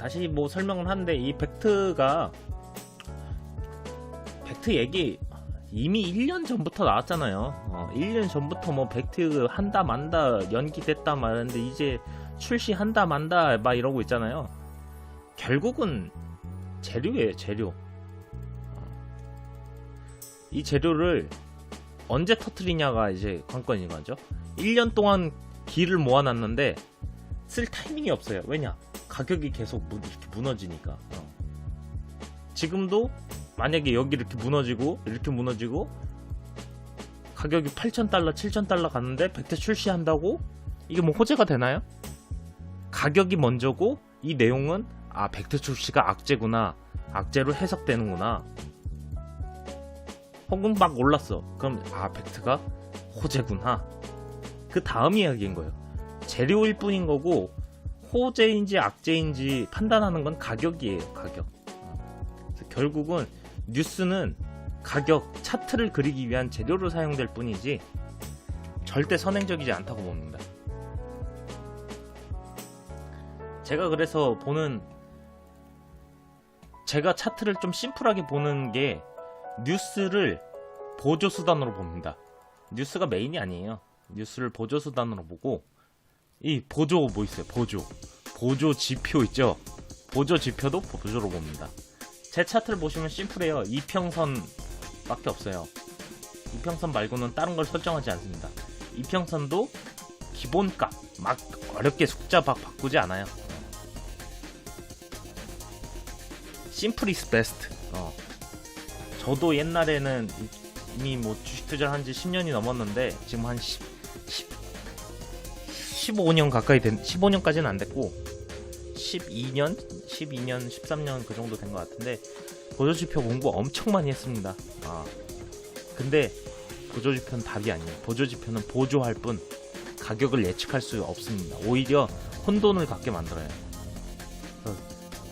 다시 뭐 설명을 하는데, 이 팩트 얘기 이미 1년 전부터 나왔잖아요. 1년 전부터 뭐 팩트 한다 만다 연기됐다 말하는데, 이제 출시한다 만다 막 이러고 있잖아요. 결국은 재료예요, 재료. 이 재료를 언제 터트리냐가 이제 관건인 거죠. 1년 동안 기를 모아놨는데 쓸 타이밍이 없어요. 왜냐? 가격이 계속 이렇게 무너지니까. 지금도 만약에 여기 이렇게 무너지고 가격이 8,000달러, 7,000달러 갔는데 팩트 출시한다고? 이게 뭐 호재가 되나요? 가격이 먼저고 이 내용은 팩트 출시가 악재구나, 악재로 해석되는구나, 혹은 막 올랐어. 그럼 팩트가 호재구나. 그 다음 이야기인 거예요. 재료일 뿐인 거고, 호재인지 악재인지 판단하는 건 가격이에요. 가격. 그래서 결국은 뉴스는 가격, 차트를 그리기 위한 재료로 사용될 뿐이지 절대 선행적이지 않다고 봅니다. 제가 그래서 제가 차트를 좀 심플하게 보는 게, 뉴스를 보조수단으로 봅니다. 뉴스가 메인이 아니에요. 뉴스를 보조수단으로 보고, 이 보조 뭐 있어요? 보조 지표 있죠? 보조 지표도 보조로 봅니다. 제 차트를 보시면 심플해요. 이평선 밖에 없어요. 이평선 말고는 다른 걸 설정하지 않습니다. 이평선도 기본값 막 어렵게 숫자 바꾸지 않아요. 심플 이즈 베스트. 저도 옛날에는 이미 뭐 주식 투자를 한지 10년이 넘었는데, 지금 한 15년 가까이 15년까지는 안 됐고 12년, 13년 그 정도 된 것 같은데, 보조지표 공부 엄청 많이 했습니다. 근데 보조지표는 답이 아니에요. 보조지표는 보조할 뿐 가격을 예측할 수 없습니다. 오히려 혼돈을 갖게 만들어요.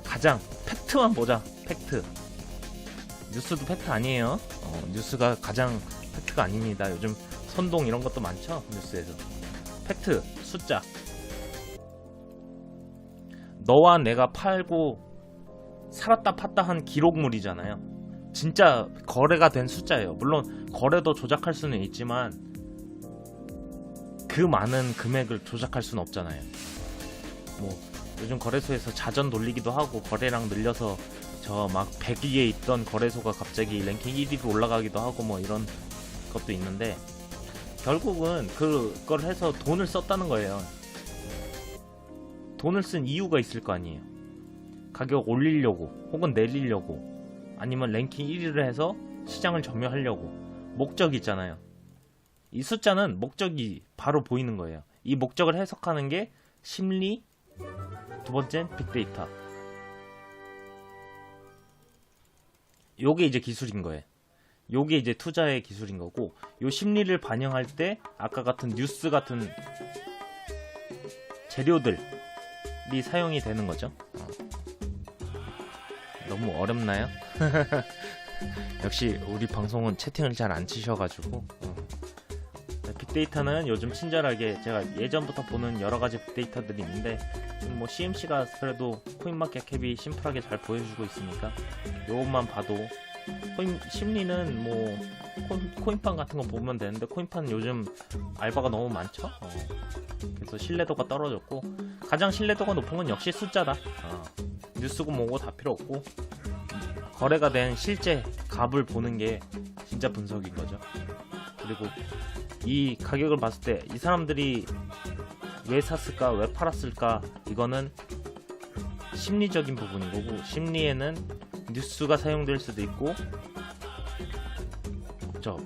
가장 팩트만 보자. 팩트. 뉴스도 팩트 아니에요. 뉴스가 가장 팩트가 아닙니다. 요즘 선동 이런 것도 많죠, 뉴스에서. 팩트, 숫자. 너와 내가 팔고 살았다 팠다 한 기록물이잖아요. 진짜 거래가 된 숫자예요. 물론 거래도 조작할 수는 있지만 그 많은 금액을 조작할 수는 없잖아요. 뭐 요즘 거래소에서 자전 돌리기도 하고, 거래량 늘려서 저 막 100위에 있던 거래소가 갑자기 랭킹 1위로 올라가기도 하고, 뭐 이런 것도 있는데, 결국은 그걸 해서 돈을 썼다는 거예요. 돈을 쓴 이유가 있을 거 아니에요. 가격 올리려고, 혹은 내리려고, 아니면 랭킹 1위를 해서 시장을 점유하려고. 목적이 있잖아요. 이 숫자는 목적이 바로 보이는 거예요. 이 목적을 해석하는 게 심리, 두 번째는 빅데이터. 요게 이제 기술인 거예요. 요게 이제 투자의 기술인 거고, 요 심리를 반영할 때 아까 같은 뉴스 같은 재료들이 사용이 되는 거죠. 너무 어렵나요? 역시 우리 방송은 채팅을 잘 안 치셔가지고. 빅데이터는 요즘 친절하게, 제가 예전부터 보는 여러가지 빅데이터들이 있는데, 뭐 CMC가 그래도 코인마켓캡이 심플하게 잘 보여주고 있으니까 요것만 봐도, 심리는 뭐 코인판 같은 거 보면 되는데, 코인판은 요즘 알바가 너무 많죠. 그래서 신뢰도가 떨어졌고, 가장 신뢰도가 높은 건 역시 숫자다. 뉴스고 뭐고 다 필요 없고, 거래가 된 실제 값을 보는 게 진짜 분석인 거죠. 그리고 이 가격을 봤을 때 이 사람들이 왜 샀을까, 왜 팔았을까, 이거는 심리적인 부분인 거고, 심리에는 뉴스가 사용될 수도 있고,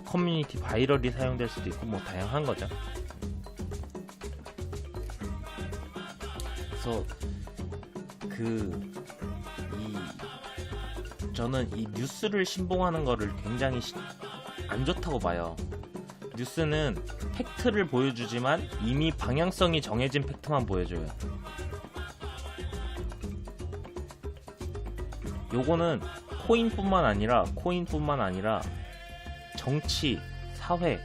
커뮤니티 바이럴이 사용될 수도 있고, 뭐 다양한 거죠. 그래서 저는 이 뉴스를 신봉하는 거를 굉장히 안 좋다고 봐요. 뉴스는 팩트를 보여주지만 이미 방향성이 정해진 팩트만 보여줘요. 요거는 코인뿐만 아니라 정치, 사회,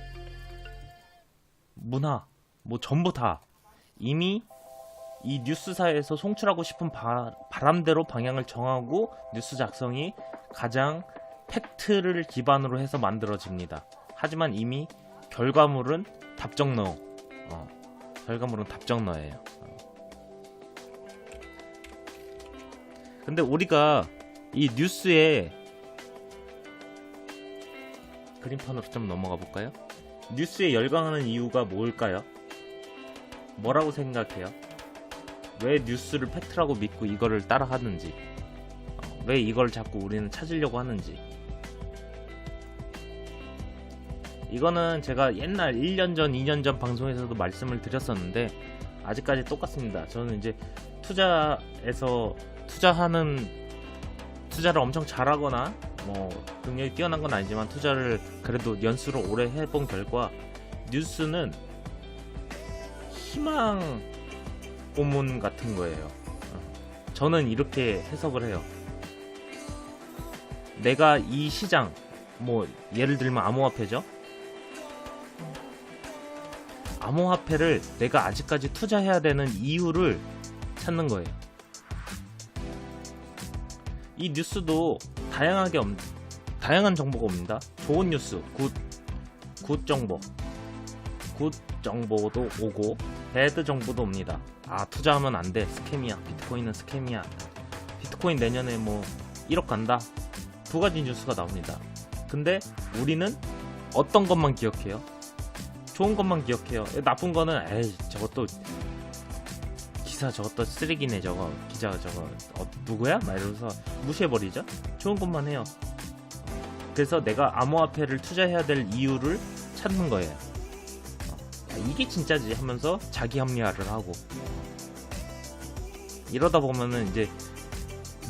문화, 뭐 전부 다 이미 이 뉴스사에서 송출하고 싶은 바람대로 방향을 정하고 뉴스 작성이 가장 팩트를 기반으로 해서 만들어집니다. 하지만 이미 결과물은 답정너. 결과물은 답정너예요. 근데 우리가 이 뉴스에 그림판으로 좀 넘어가 볼까요? 뉴스에 열광하는 이유가 뭘까요? 뭐라고 생각해요? 왜 뉴스를 팩트라고 믿고 이거를 따라 하는지, 왜 이걸 자꾸 우리는 찾으려고 하는지. 이거는 제가 옛날 1년 전, 2년 전 방송에서도 말씀을 드렸었는데 아직까지 똑같습니다. 저는 이제 투자를 엄청 잘하거나 뭐 능력이 뛰어난 건 아니지만 투자를 그래도 연수로 오래 해본 결과 뉴스는 희망 고문 같은 거예요. 저는 이렇게 해석을 해요. 내가 이 시장, 뭐 예를 들면 암호화폐죠. 암호화폐를 내가 아직까지 투자해야 되는 이유를 찾는 거예요. 이 뉴스도 다양한 정보가 옵니다. 좋은 뉴스, 굿 정보도 오고 배드 정보도 옵니다. 투자하면 안 돼, 스캠이야, 비트코인은 스캠이야, 비트코인 내년에 뭐 1억 간다. 두 가지 뉴스가 나옵니다. 근데 우리는 어떤 것만 기억해요? 좋은 것만 기억해요. 나쁜 거는 에이 저것도 기사 저것도 쓰레기네, 저거 기자 저거 누구야? 막 이러면서 무시해버리죠. 좋은 것만 해요. 그래서 내가 암호화폐를 투자해야 될 이유를 찾는 거예요. 이게 진짜지 하면서 자기 합리화를 하고, 이러다 보면은 이제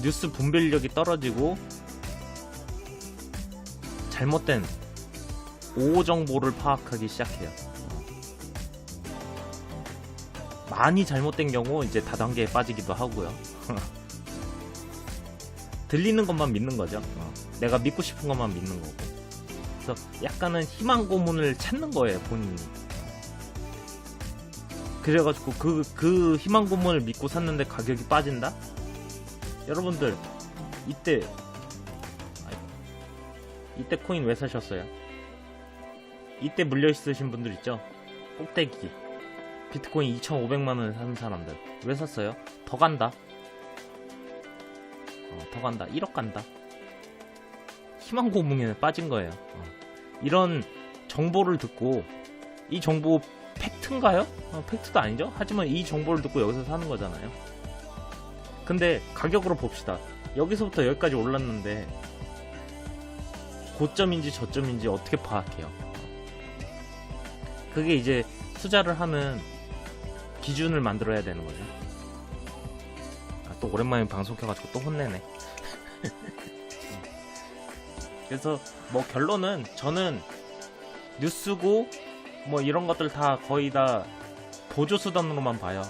뉴스 분별력이 떨어지고 잘못된 오호 정보를 파악하기 시작해요. 많이 잘못된 경우 이제 다단계에 빠지기도 하고요. 들리는 것만 믿는 거죠. 내가 믿고 싶은 것만 믿는 거고. 그래서 약간은 희망 고문을 찾는 거예요, 본인이. 그래가지고 그 희망 고문을 믿고 샀는데 가격이 빠진다? 여러분들 이때 코인 왜 사셨어요? 이때 물려 있으신 분들 있죠? 꼭대기 비트코인 2,500만원에 사는 사람들 왜 샀어요? 더 간다. 더 간다. 1억 간다. 희망 고문에 빠진 거예요. 이런 정보를 듣고, 이 정보 팩트인가요? 팩트도 아니죠? 하지만 이 정보를 듣고 여기서 사는 거잖아요. 근데 가격으로 봅시다. 여기서부터 여기까지 올랐는데 고점인지 저점인지 어떻게 파악해요? 그게 이제 투자를 하는 기준을 만들어야 되는 거죠. 또 오랜만에 방송 켜가지고 또 혼내네. 그래서 뭐 결론은 저는 뉴스고 뭐 이런 것들 다 거의 다 보조 수단으로만 봐요.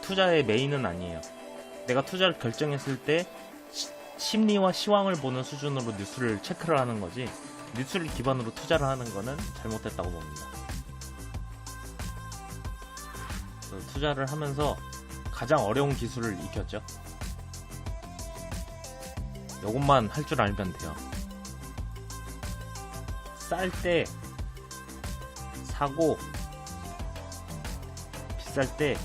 투자의 메인은 아니에요. 내가 투자를 결정했을 때 심리와 시황을 보는 수준으로 뉴스를 체크를 하는 거지, 뉴스를 기반으로 투자를 하는 거는 잘못됐다고 봅니다. 투자를 하면서 가장 어려운 기술을 익혔죠. 요것만 할 줄 알면 돼요. 쌀 때 사고 비쌀 때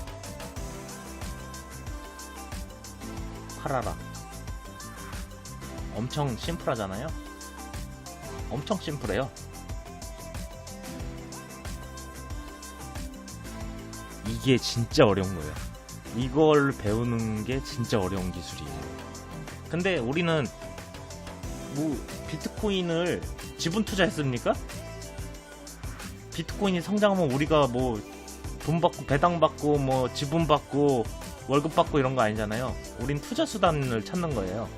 팔아라. 엄청 심플하잖아요. 엄청 심플해요. 이게 진짜 어려운 거예요. 이걸 배우는 게 진짜 어려운 기술이에요. 근데 우리는 뭐 비트코인을 지분 투자했습니까? 비트코인이 성장하면 우리가 뭐 돈 받고 배당 받고 뭐 지분 받고 월급 받고 이런 거 아니잖아요. 우린 투자 수단을 찾는 거예요.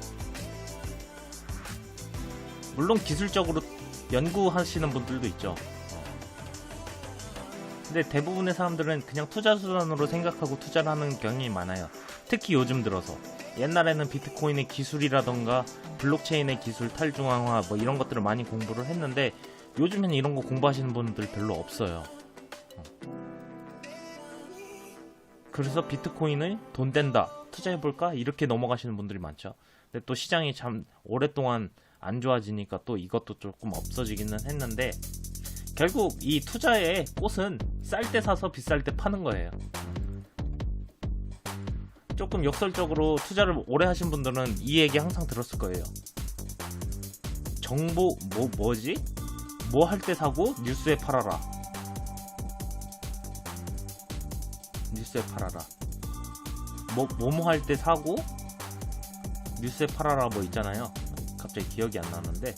물론 기술적으로 연구하시는 분들도 있죠. 근데 대부분의 사람들은 그냥 투자 수단으로 생각하고 투자를 하는 경향이 많아요. 특히 요즘 들어서. 옛날에는 비트코인의 기술이라던가 블록체인의 기술, 탈중앙화 뭐 이런 것들을 많이 공부를 했는데 요즘에는 이런 거 공부하시는 분들 별로 없어요. 그래서 비트코인을 돈 된다, 투자해볼까? 이렇게 넘어가시는 분들이 많죠. 근데 또 시장이 참 오랫동안 안 좋아지니까 또 이것도 조금 없어지기는 했는데, 결국 이 투자의 꽃은 쌀 때 사서 비쌀 때 파는 거예요. 조금 역설적으로 투자를 오래 하신 분들은 이 얘기 항상 들었을 거예요. 정보 뭐지? 뭐 할 때 사고 뉴스에 팔아라. 뉴스에 팔아라. 뭐뭐 할 때 사고 뉴스에 팔아라 뭐 있잖아요. 갑자기 기억이 안 나는데,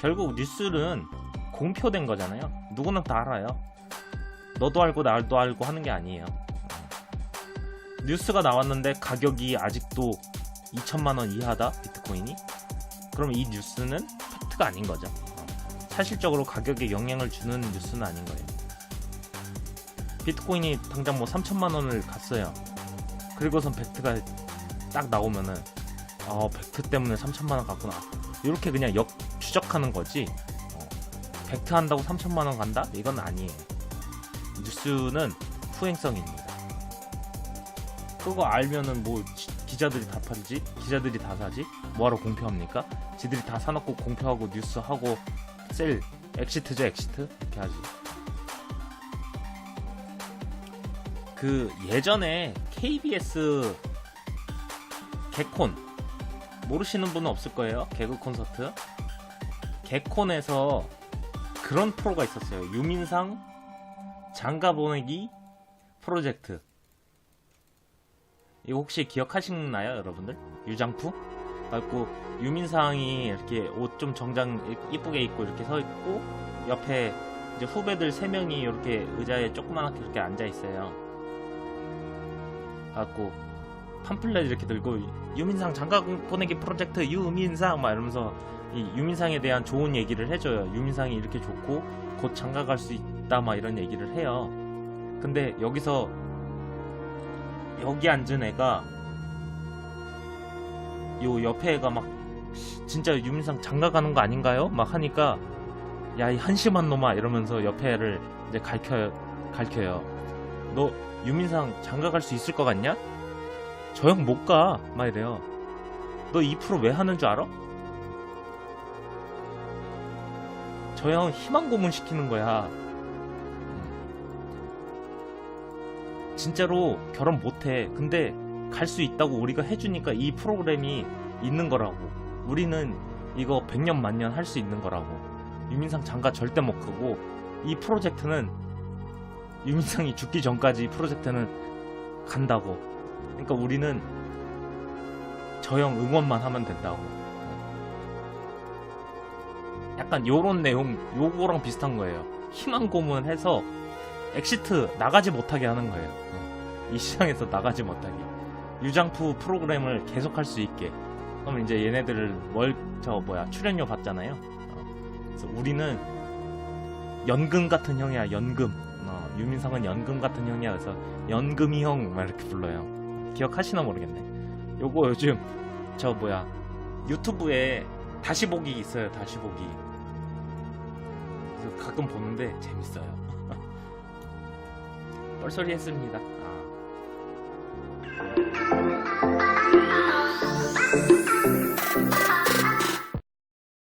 결국 뉴스는 공표된 거잖아요. 누구나 다 알아요. 너도 알고 나도 알고 하는 게 아니에요. 뉴스가 나왔는데 가격이 아직도 2천만원 이하다, 비트코인이. 그럼 이 뉴스는 팩트가 아닌 거죠. 사실적으로 가격에 영향을 주는 뉴스는 아닌 거예요. 비트코인이 당장 뭐 3천만원을 갔어요. 그리고선 팩트가 딱 나오면은 팩트 때문에 3천만원 갔구나, 이렇게 그냥 추적하는 거지. 팩트 한다고 3천만원 간다? 이건 아니에요. 뉴스는 후행성입니다. 그거 알면은 뭐 기자들이 다 팔지? 기자들이 다 사지? 뭐하러 공표합니까? 지들이 다 사놓고 공표하고 뉴스하고 셀, 엑시트죠, 엑시트? 이렇게 하지. 그 예전에 KBS 개콘 모르시는 분은 없을 거예요. 개그 콘서트. 개콘에서 그런 프로가 있었어요. 유민상 장가 보내기 프로젝트. 이거 혹시 기억하시나요, 여러분들? 유장프? 그래갖고 유민상이 이렇게 옷 좀 정장 이쁘게 입고 이렇게 서 있고, 옆에 이제 후배들 3명이 이렇게 의자에 조그맣게 이렇게 앉아 있어요. 그래갖고 팜플렛 이렇게 들고 유민상 장가 보내기 프로젝트 유민상 막 이러면서 이 유민상에 대한 좋은 얘기를 해줘요. 유민상이 이렇게 좋고 곧 장가 갈 수 있다 막 이런 얘기를 해요. 근데 여기서 여기 앉은 애가 요 옆에 애가 막 진짜 유민상 장가 가는 거 아닌가요? 막 하니까 야, 이 한심한 놈아 이러면서 옆에 애를 이제 갈켜요. 너 유민상 장가 갈 수 있을 것 같냐? 저 형 못 가. 막 이래요. 너 이 프로 왜 하는 줄 알아? 저 형 희망 고문 시키는 거야. 진짜로 결혼 못해. 근데 갈 수 있다고 우리가 해주니까 이 프로그램이 있는 거라고. 우리는 이거 100년 만년 할 수 있는 거라고. 유민상 장가 절대 못 가고, 이 프로젝트는 유민상이 죽기 전까지 이 프로젝트는 간다고. 그러니까 우리는 저 형 응원만 하면 된다고. 약간 요런 내용, 요거랑 비슷한 거예요. 희망 고문해서 엑시트 나가지 못하게 하는 거예요. 이 시장에서 나가지 못하게. 유장프 프로그램을 계속 할 수 있게. 그럼 이제 얘네들을 출연료 받잖아요. 그래서 우리는 연금 같은 형이야, 연금. 유민상은 연금 같은 형이야. 그래서 연금이 형 막 이렇게 불러요. 기억하시나 모르겠네. 요거 요즘 유튜브에 다시 보기 있어요. 다시 보기. 그래서 가끔 보는데 재밌어요. 뻘소리 했습니다.